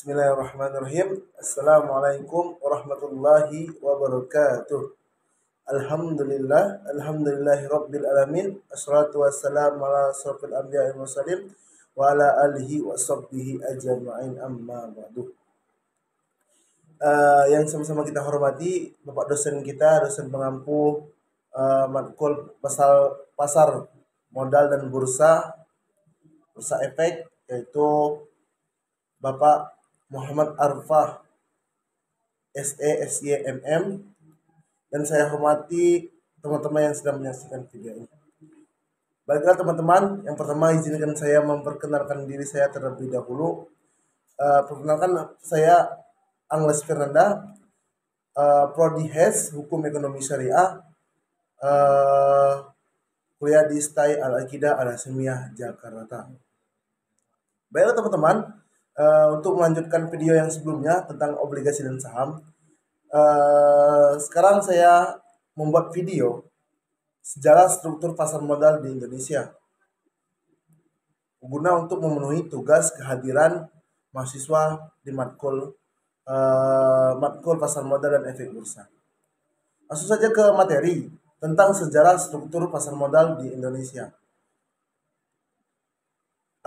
Bismillahirrahmanirrahim. Assalamualaikum warahmatullahi wabarakatuh. Alhamdulillahi rabbil alamin. Assalatu wassalamu ala asrofil anbiya'i wal mursalin wa ala alihi wa sahbihi ajma'in, amma ba'du. Yang sama-sama kita hormati Bapak dosen kita, dosen pengampu matkul pasar modal dan bursa efek, yaitu Bapak Muhammad Arfah SESYMM, dan saya hormati teman-teman yang sedang menyaksikan video ini. Baiklah teman-teman, yang pertama izinkan saya memperkenalkan diri saya terlebih dahulu. Perkenalkan, saya Angles Fernanda, Prodi HES Hukum Ekonomi Syariah, kuliah di STAI Al-Aqidah Al-Hasaniyah Jakarta. Baiklah teman-teman, untuk melanjutkan video yang sebelumnya tentang obligasi dan saham, sekarang saya membuat video sejarah struktur pasar modal di Indonesia guna untuk memenuhi tugas kehadiran mahasiswa di matkul pasar modal dan efek bursa. Langsung saja ke materi tentang sejarah struktur pasar modal di Indonesia.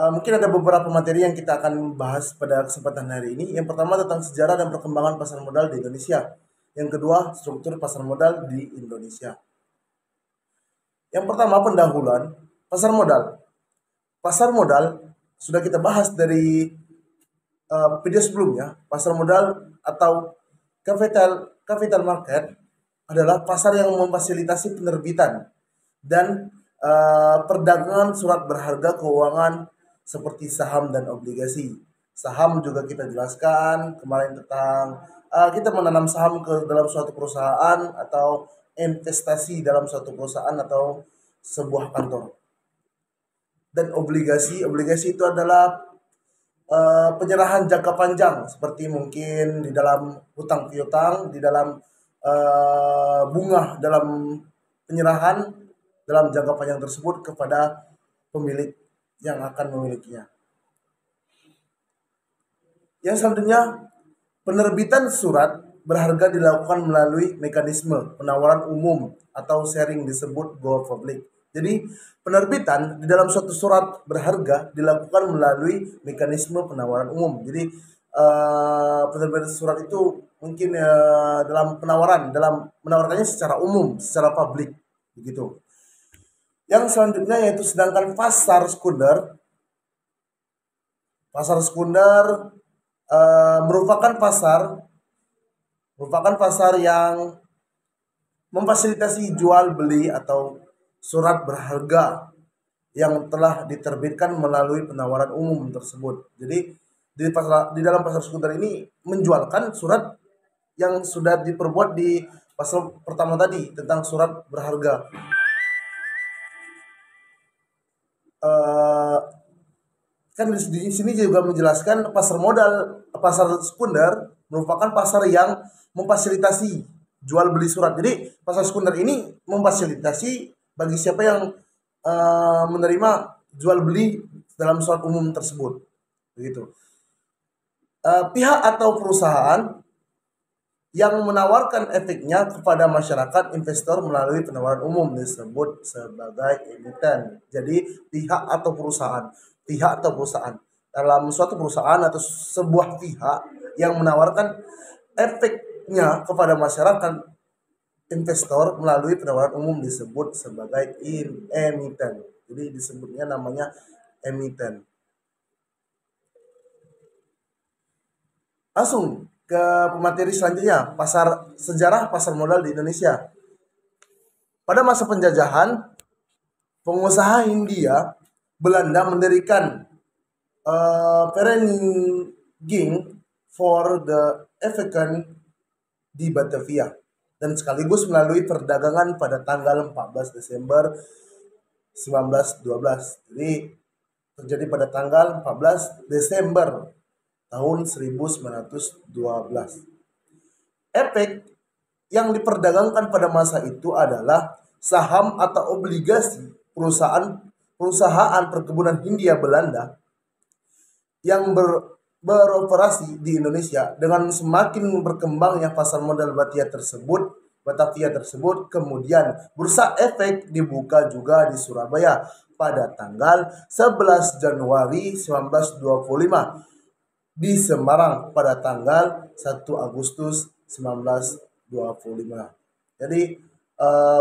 Mungkin ada beberapa materi yang kita akan bahas pada kesempatan hari ini. Yang pertama tentang sejarah dan perkembangan pasar modal di Indonesia. Yang kedua, struktur pasar modal di Indonesia. Yang pertama, pendahuluan pasar modal. Pasar modal sudah kita bahas dari video sebelumnya. Pasar modal atau capital market adalah pasar yang memfasilitasi penerbitan dan perdagangan surat berharga keuangan seperti saham dan obligasi. Saham juga kita jelaskan kemarin tentang kita menanam saham ke dalam suatu perusahaan atau investasi dalam suatu perusahaan atau sebuah kantor. Dan obligasi itu adalah penyerahan jangka panjang, seperti mungkin di dalam hutang piutang, di dalam bunga dalam penyerahan dalam jangka panjang tersebut kepada pemilik yang akan memilikinya. Yang selanjutnya, penerbitan surat berharga dilakukan melalui mekanisme penawaran umum atau sharing, disebut go public. Jadi penerbitan di dalam suatu surat berharga dilakukan melalui mekanisme penawaran umum. Jadi penerbitan surat itu mungkin dalam menawarkannya secara umum, secara publik, begitu. Yang selanjutnya yaitu sedangkan pasar sekunder. Pasar sekunder merupakan pasar yang memfasilitasi jual beli atau surat berharga yang telah diterbitkan melalui penawaran umum tersebut. Jadi di dalam pasar sekunder ini menjualkan surat yang sudah diperbuat di pasal pertama tadi tentang surat berharga. Kan di sini juga menjelaskan pasar sekunder merupakan pasar yang memfasilitasi jual beli surat. Jadi pasar sekunder ini memfasilitasi bagi siapa yang menerima jual beli dalam surat umum tersebut, begitu. Pihak atau perusahaan yang menawarkan efeknya kepada masyarakat investor melalui penawaran umum disebut sebagai emiten. Jadi pihak atau perusahaan dalam suatu perusahaan atau sebuah pihak yang menawarkan efeknya kepada masyarakat investor melalui penawaran umum disebut sebagai emiten. Jadi disebutnya namanya emiten. Langsung ke materi selanjutnya, sejarah pasar modal di Indonesia. Pada masa penjajahan, pengusaha Hindia Belanda mendirikan Vereniging for the African di Batavia dan sekaligus melalui perdagangan pada tanggal 14 Desember 1912. Jadi terjadi pada tanggal 14 Desember tahun 1912. Efek yang diperdagangkan pada masa itu adalah saham atau obligasi perusahaan perkebunan Hindia Belanda yang beroperasi di Indonesia dengan semakin berkembangnya pasar modal Batavia tersebut, kemudian Bursa Efek dibuka juga di Surabaya pada tanggal 11 Januari 1925, di Semarang pada tanggal 1 Agustus 1925. Jadi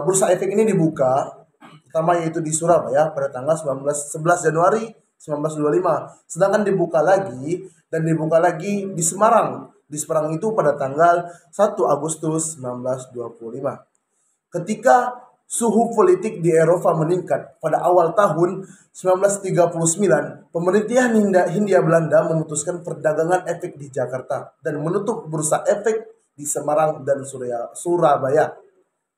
Bursa Efek ini dibuka pertama yaitu di Surabaya pada tanggal 11 Januari 1925. Sedangkan dibuka lagi di Semarang. Di Semarang itu pada tanggal 1 Agustus 1925. Ketika suhu politik di Eropa meningkat pada awal tahun 1939, pemerintahan Hindia Belanda memutuskan perdagangan efek di Jakarta dan menutup bursa efek di Semarang dan Surabaya.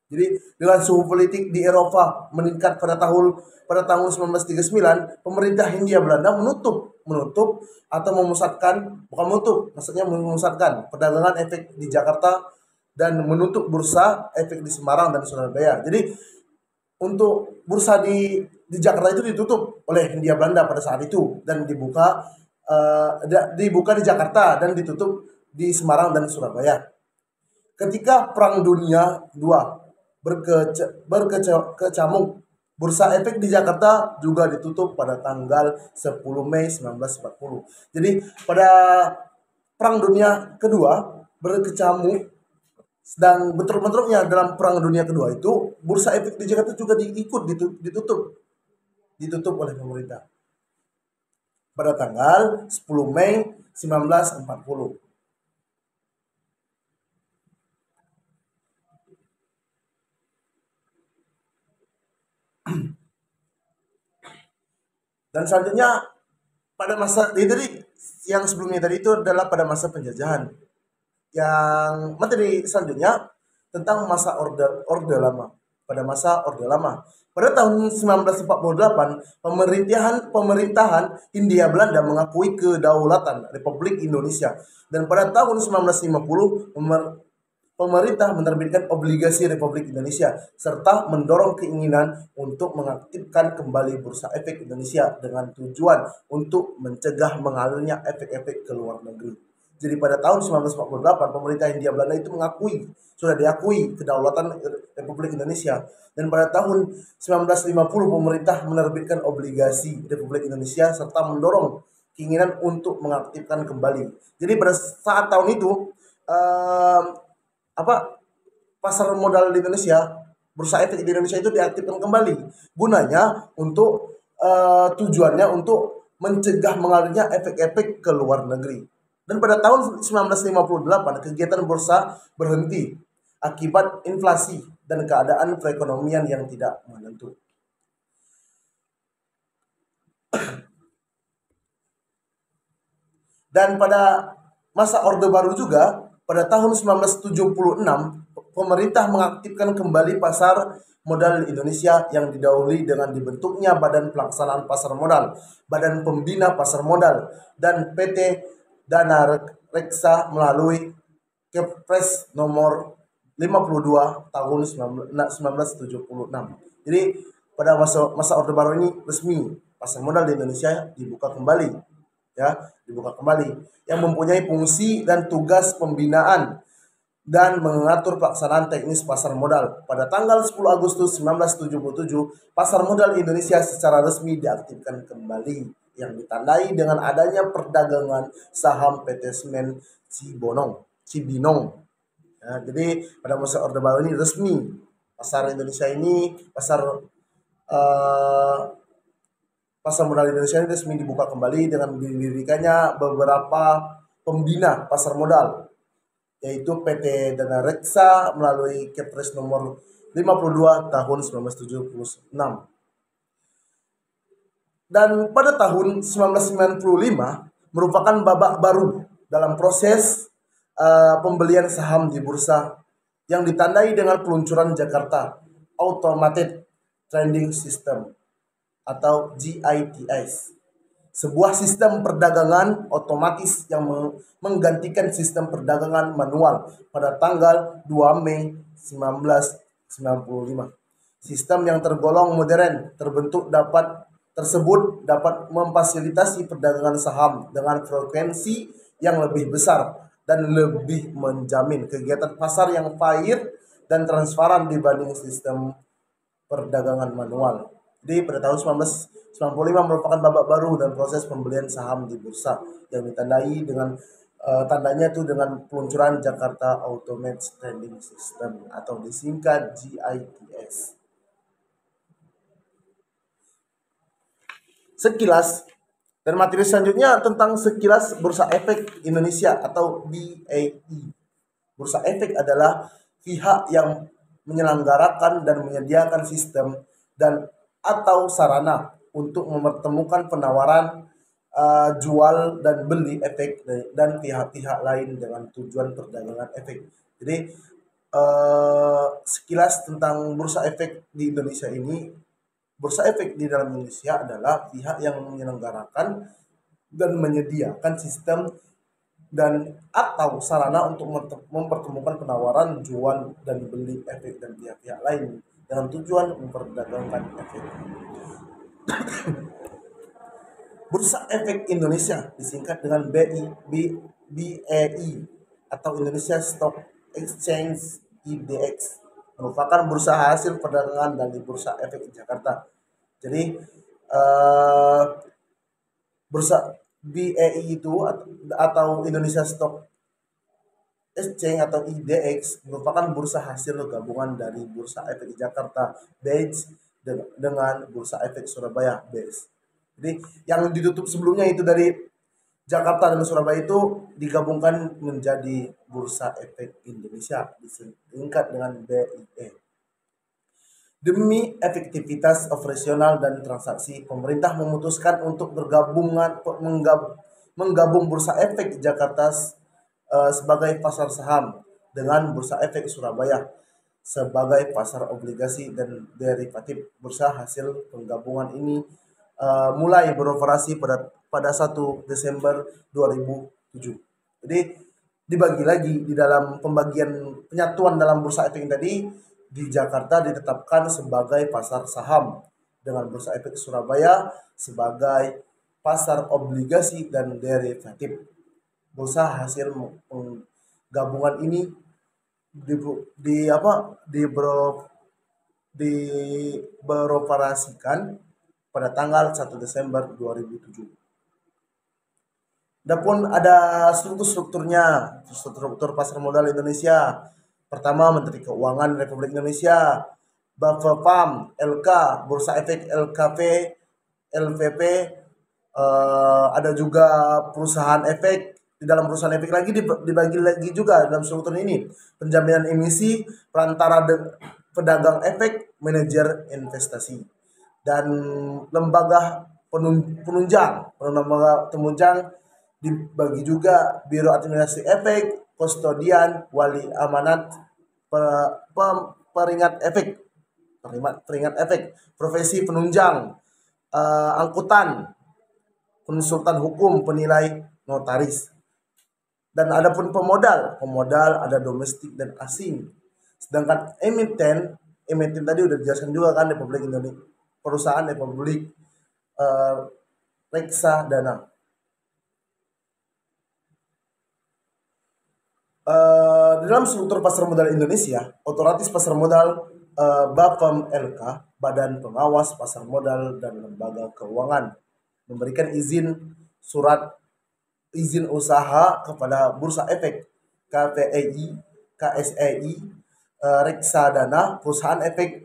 Jadi dengan suhu politik di Eropa meningkat pada tahun 1939, pemerintah Hindia Belanda menutup atau memusatkan, bukan menutup, maksudnya memusatkan perdagangan efek di Jakarta dan menutup bursa efek di Semarang dan Surabaya. Jadi untuk bursa di Jakarta itu ditutup oleh Hindia Belanda pada saat itu dan dibuka di Jakarta dan ditutup di Semarang dan Surabaya. Ketika Perang Dunia II berkecamuk, bursa efek di Jakarta juga ditutup pada tanggal 10 Mei 1940. Jadi pada Perang Dunia Kedua berkecamuk, sedang bentrok-bentroknya dalam Perang Dunia Kedua itu, bursa efek di Jakarta juga ditutup oleh pemerintah pada tanggal 10 Mei 1940. Dan selanjutnya pada masa jadi yang sebelumnya tadi itu adalah pada masa penjajahan. Yang materi selanjutnya tentang masa Orde Lama. Pada masa Orde Lama, pada tahun 1948, pemerintahan Hindia Belanda mengakui kedaulatan Republik Indonesia, dan pada tahun 1950 pemerintah menerbitkan obligasi Republik Indonesia serta mendorong keinginan untuk mengaktifkan kembali Bursa Efek Indonesia dengan tujuan untuk mencegah mengalirnya efek-efek ke luar negeri. Jadi pada tahun 1948 pemerintah Hindia Belanda itu sudah diakui kedaulatan Republik Indonesia, dan pada tahun 1950 pemerintah menerbitkan obligasi Republik Indonesia serta mendorong keinginan untuk mengaktifkan kembali. Jadi pada saat tahun itu pasar modal di Indonesia, bursa efek di Indonesia itu diaktifkan kembali, gunanya untuk tujuannya untuk mencegah mengalirnya efek-efek ke luar negeri. Dan pada tahun 1958 kegiatan bursa berhenti akibat inflasi dan keadaan perekonomian yang tidak menentu. Dan pada masa Orde Baru juga, pada tahun 1976, pemerintah mengaktifkan kembali pasar modal Indonesia yang didahului dengan dibentuknya Badan Pelaksanaan Pasar Modal, Badan Pembina Pasar Modal, dan PT Dana Reksa melalui Kepres nomor 52 tahun 1976. Jadi pada masa Orde Baru ini resmi pasar modal di Indonesia dibuka kembali, yang mempunyai fungsi dan tugas pembinaan dan mengatur pelaksanaan teknis pasar modal. Pada tanggal 10 Agustus 1977, pasar modal Indonesia secara resmi diaktifkan kembali, yang ditandai dengan adanya perdagangan saham PT Semen Cibinong. Ya, jadi pada masa Orde Baru ini resmi pasar Indonesia ini, pasar modal Indonesia ini resmi dibuka kembali dengan didirikannya beberapa pembina pasar modal, yaitu PT Dana Reksa melalui Kepres nomor 52 tahun 1976. Dan pada tahun 1995 merupakan babak baru dalam proses pembelian saham di bursa yang ditandai dengan peluncuran Jakarta Automated Trading System atau GITS, sebuah sistem perdagangan otomatis yang menggantikan sistem perdagangan manual pada tanggal 2 Mei 1995. Sistem yang tergolong modern terbentuk dapat tersebut dapat memfasilitasi perdagangan saham dengan frekuensi yang lebih besar dan lebih menjamin kegiatan pasar yang fair dan transparan dibanding sistem perdagangan manual. Jadi pada tahun 1995 merupakan babak baru dan proses pembelian saham di bursa yang ditandai dengan tandanya itu dengan peluncuran Jakarta Automated Trading System atau disingkat JITS. Sekilas dan materi selanjutnya tentang sekilas Bursa Efek Indonesia atau BEI. Bursa Efek adalah pihak yang menyelenggarakan dan menyediakan sistem dan atau sarana untuk mempertemukan penawaran jual dan beli efek dan pihak-pihak lain dengan tujuan perdagangan efek. Jadi sekilas tentang Bursa Efek di Indonesia ini, Bursa Efek di dalam Indonesia adalah pihak yang menyelenggarakan dan menyediakan sistem dan atau sarana untuk mempertemukan penawaran jual dan beli efek dan pihak-pihak lain dengan tujuan memperdagangkan efek. Bursa Efek Indonesia disingkat dengan BEI atau Indonesia Stock Exchange IDX merupakan bursa hasil perdagangan dari Bursa Efek Jakarta. Jadi bursa BEI itu atau Indonesia Stock Exchange atau IDX merupakan bursa hasil gabungan dari Bursa Efek Jakarta BEX dengan Bursa Efek Surabaya BES. Jadi yang ditutup sebelumnya itu dari Jakarta dan Surabaya itu digabungkan menjadi Bursa Efek Indonesia disingkat dengan BIE. Demi efektivitas operasional dan transaksi, pemerintah memutuskan untuk menggabung Bursa Efek Jakarta sebagai pasar saham dengan Bursa Efek Surabaya sebagai pasar obligasi dan derivatif. Bursa hasil penggabungan ini mulai beroperasi pada 1 Desember 2007. Jadi dibagi lagi di dalam pembagian penyatuan dalam Bursa Efek tadi, di Jakarta ditetapkan sebagai pasar saham dengan Bursa Efek Surabaya sebagai pasar obligasi dan derivatif. Bursa hasil penggabungan ini beroperasikan pada tanggal 1 Desember 2007. Adapun ada strukturnya, struktur pasar modal Indonesia. Pertama, Menteri Keuangan Republik Indonesia, Bapepam, LK, Bursa Efek LKP, LVP, ada juga perusahaan efek. Di dalam perusahaan efek lagi dibagi lagi juga dalam struktur ini. Penjaminan emisi, perantara pedagang efek, manajer investasi. Dan lembaga penunjang dibagi juga Biro Administrasi Efek, Kustodian, Wali Amanat, peringat efek, profesi penunjang, angkutan, konsultan hukum, penilai, notaris. Dan adapun pemodal ada domestik dan asing. Sedangkan emiten tadi udah dijelaskan juga kan, Republik Indonesia, perusahaan Republik Reksadana. Dalam struktur pasar modal Indonesia, otoritas pasar modal BAPEM LK, Badan Pengawas Pasar Modal dan Lembaga Keuangan, memberikan surat izin usaha kepada Bursa Efek, KPEI, KSEI, Reksadana, perusahaan efek,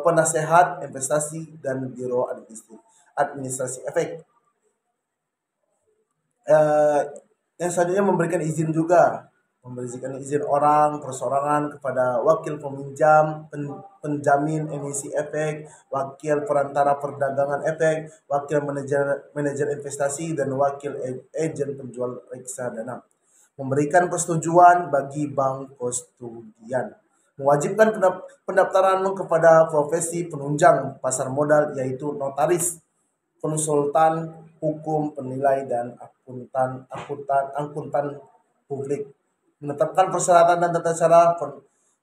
penasehat investasi, dan Biro Administrasi Efek. Yang selanjutnya memberikan izin orang perseorangan kepada wakil peminjam, penjamin emisi efek, wakil perantara perdagangan efek, wakil manajer investasi, dan wakil agen penjual reksadana. Memberikan persetujuan bagi bank kustodian. Mewajibkan pendaftaran kepada profesi penunjang pasar modal, yaitu notaris, konsultan hukum, penilai, dan akuntan publik. Menetapkan persyaratan dan tata cara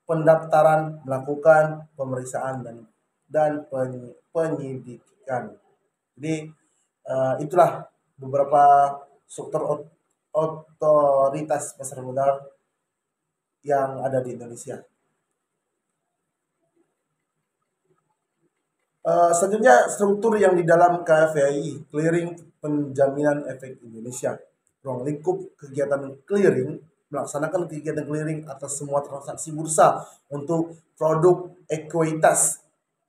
pendaftaran, melakukan pemeriksaan dan penyidikan. Jadi itulah beberapa struktur otoritas pasar modal yang ada di Indonesia. Selanjutnya struktur yang di dalam KFVI, Clearing Penjaminan Efek Indonesia. Ruang lingkup kegiatan clearing melaksanakan kegiatan clearing atas semua transaksi bursa untuk produk ekuitas,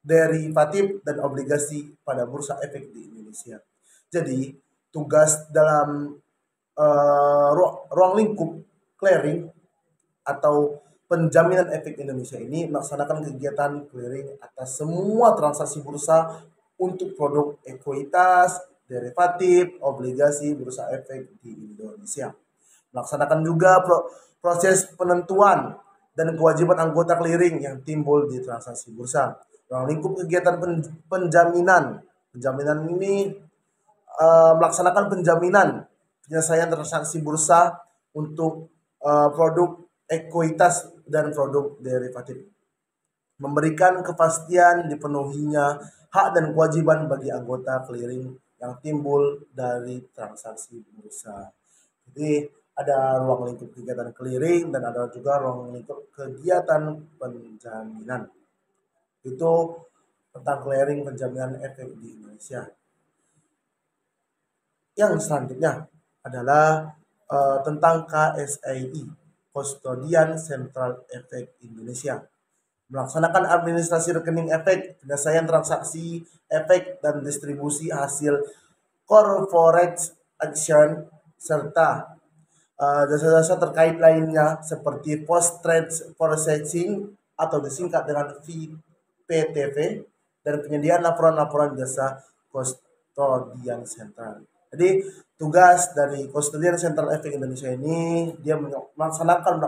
derivatif, dan obligasi pada bursa efek di Indonesia. Jadi tugas dalam ruang lingkup clearing atau penjaminan efek Indonesia ini melaksanakan kegiatan clearing atas semua transaksi bursa untuk produk ekuitas, derivatif, obligasi bursa efek di Indonesia. Melaksanakan juga proses penentuan dan kewajiban anggota clearing yang timbul di transaksi bursa. Ruang lingkup kegiatan penjaminan. Penjaminan ini melaksanakan penjaminan penyelesaian transaksi bursa untuk produk ekuitas dan produk derivatif. Memberikan kepastian dipenuhinya hak dan kewajiban bagi anggota clearing yang timbul dari transaksi bursa. Jadi ada ruang lingkup kegiatan clearing dan ada juga ruang lingkup kegiatan penjaminan. Itu tentang clearing penjaminan efek di Indonesia. Yang selanjutnya adalah tentang KSEI, Kustodian Sentral Efek Indonesia. Melaksanakan administrasi rekening efek, penyelesaian transaksi efek, dan distribusi hasil corporate action, serta jasa-jasa terkait lainnya seperti post-trade processing atau disingkat dengan PTV, dan penyediaan laporan-laporan jasa kustodian sentral. Jadi tugas dari Kustodian Sentral Efek Indonesia ini dia melaksanakan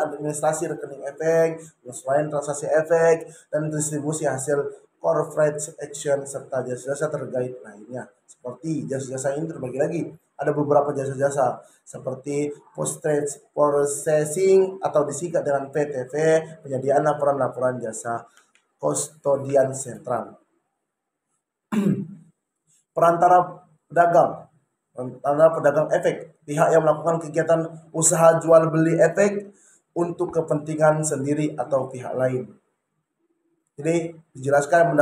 administrasi rekening efek, penyesuaian transaksi efek, dan distribusi hasil corporate action serta jasa-jasa terkait lainnya. Seperti jasa-jasa ini terbagi lagi. Ada beberapa jasa-jasa seperti post-trade processing atau disingkat dengan PTV, penyediaan laporan-laporan jasa kustodian sentral. Perantara pedagang efek, pihak yang melakukan kegiatan usaha jual beli efek untuk kepentingan sendiri atau pihak lain. Jadi dijelaskan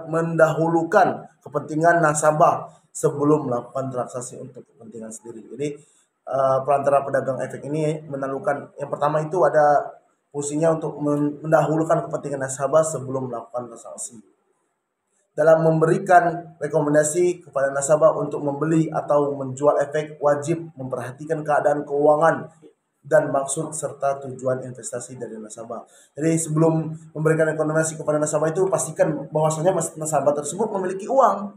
mendahulukan kepentingan nasabah sebelum melakukan transaksi untuk kepentingan sendiri. Jadi perantara pedagang efek ini menalukan, yang pertama itu ada fungsinya untuk mendahulukan kepentingan nasabah sebelum melakukan transaksi. Dalam memberikan rekomendasi kepada nasabah untuk membeli atau menjual efek, wajib memperhatikan keadaan keuangan dan maksud serta tujuan investasi dari nasabah. Jadi sebelum memberikan rekomendasi kepada nasabah itu pastikan bahwasanya nasabah tersebut memiliki uang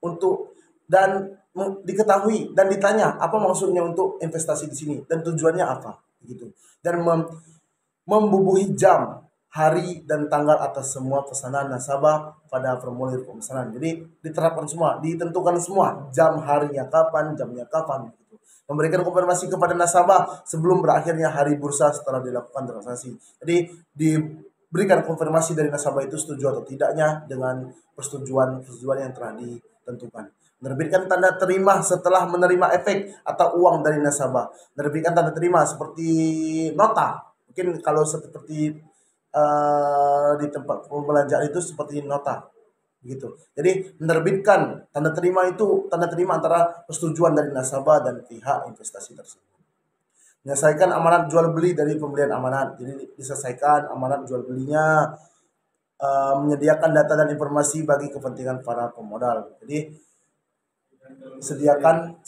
untuk dan diketahui dan ditanya apa maksudnya untuk investasi di sini dan tujuannya apa gitu. Dan membubuhi jam, hari, dan tanggal atas semua pesanan nasabah pada formulir pemesanan. Jadi diterapkan semua, ditentukan semua jam, harinya kapan, jamnya kapan. Gitu. Memberikan konfirmasi kepada nasabah sebelum berakhirnya hari bursa setelah dilakukan transaksi. Jadi diberikan konfirmasi dari nasabah itu setuju atau tidaknya dengan persetujuan yang telah ditentukan. Menerbitkan tanda terima setelah menerima efek atau uang dari nasabah. Menerbitkan tanda terima seperti nota. Mungkin kalau seperti di tempat pembelanjaan itu seperti nota gitu. Jadi menerbitkan tanda terima itu tanda terima antara persetujuan dari nasabah dan pihak investasi tersebut. Menyelesaikan amanat jual beli dari pembelian amanat. Jadi diselesaikan amanat jual belinya, menyediakan data dan informasi bagi kepentingan para pemodal. Jadi sediakan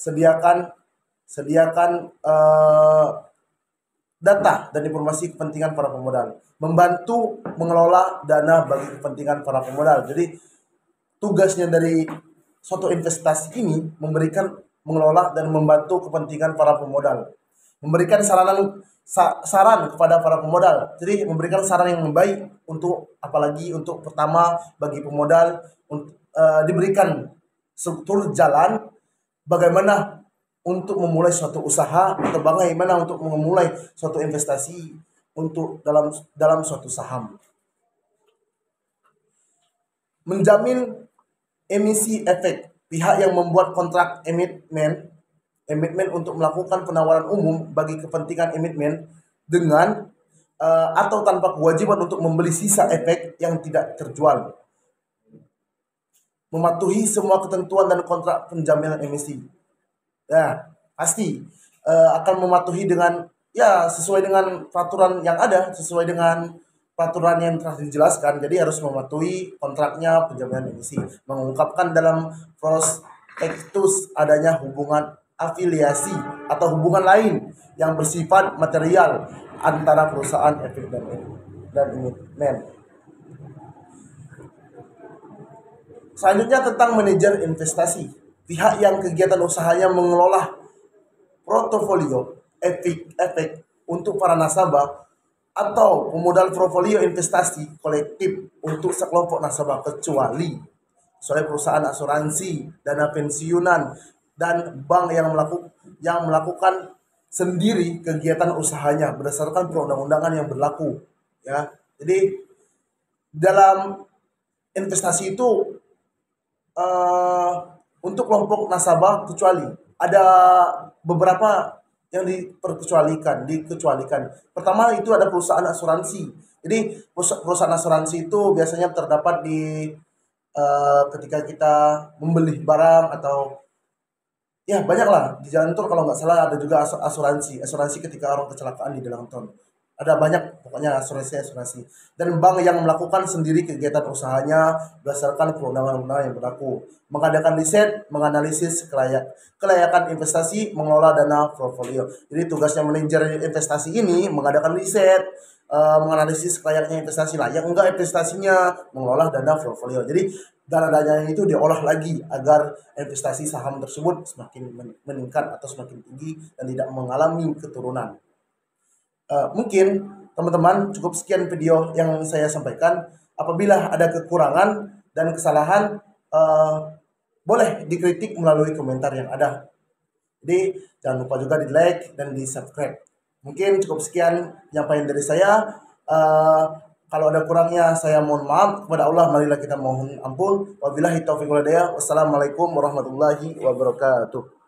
data dan informasi kepentingan para pemodal, membantu mengelola dana bagi kepentingan para pemodal. Jadi tugasnya dari suatu investasi ini mengelola dan membantu kepentingan para pemodal, memberikan saran kepada para pemodal. Jadi memberikan saran yang baik untuk apalagi untuk pertama bagi pemodal diberikan struktur jalan bagaimana untuk memulai suatu usaha atau bagaimana untuk memulai suatu investasi untuk dalam suatu saham. Menjamin emisi efek, pihak yang membuat kontrak emitmen untuk melakukan penawaran umum bagi kepentingan emitmen dengan atau tanpa kewajiban untuk membeli sisa efek yang tidak terjual, mematuhi semua ketentuan dan kontrak penjaminan emisi. Ya, pasti akan mematuhi dengan ya sesuai dengan peraturan yang ada, sesuai dengan peraturan yang telah dijelaskan. Jadi harus mematuhi kontraknya penjaminan emisi, mengungkapkan dalam prospektus adanya hubungan afiliasi atau hubungan lain yang bersifat material antara perusahaan efek dan emitmen. Selanjutnya tentang manajer investasi, pihak yang kegiatan usahanya mengelola portofolio efek untuk para nasabah atau pemodal portofolio investasi kolektif untuk sekelompok nasabah, kecuali perusahaan asuransi, dana pensiunan, dan bank yang melakukan sendiri kegiatan usahanya berdasarkan perundang-undangan yang berlaku. Ya, jadi dalam investasi itu untuk kelompok nasabah kecuali ada beberapa yang dikecualikan. Pertama itu ada perusahaan asuransi. Jadi perusahaan asuransi itu biasanya terdapat di ketika kita membeli barang atau ya banyak lah di jalan tol, kalau nggak salah ada juga asuransi ketika orang kecelakaan di dalam tol. Ada banyak pokoknya asuransi. Dan bank yang melakukan sendiri kegiatan usahanya berdasarkan perundang-undangan yang berlaku, mengadakan riset, menganalisis kelayakan investasi, mengelola dana portfolio. Jadi tugasnya manajer investasi ini mengadakan riset, menganalisis layaknya investasi, layak enggak investasinya, mengelola dana portfolio. Jadi dana-dananya itu diolah lagi agar investasi saham tersebut semakin meningkat atau semakin tinggi dan tidak mengalami keturunan. Mungkin teman-teman cukup sekian video yang saya sampaikan. Apabila ada kekurangan dan kesalahan, boleh dikritik melalui komentar yang ada. Jadi jangan lupa juga di like dan di subscribe. Mungkin cukup sekian penyampaian dari saya. Kalau ada kurangnya saya mohon maaf. Kepada Allah marilah kita mohon ampun. Wabillahi taufiq wal hidayah. Wassalamualaikum warahmatullahi wabarakatuh.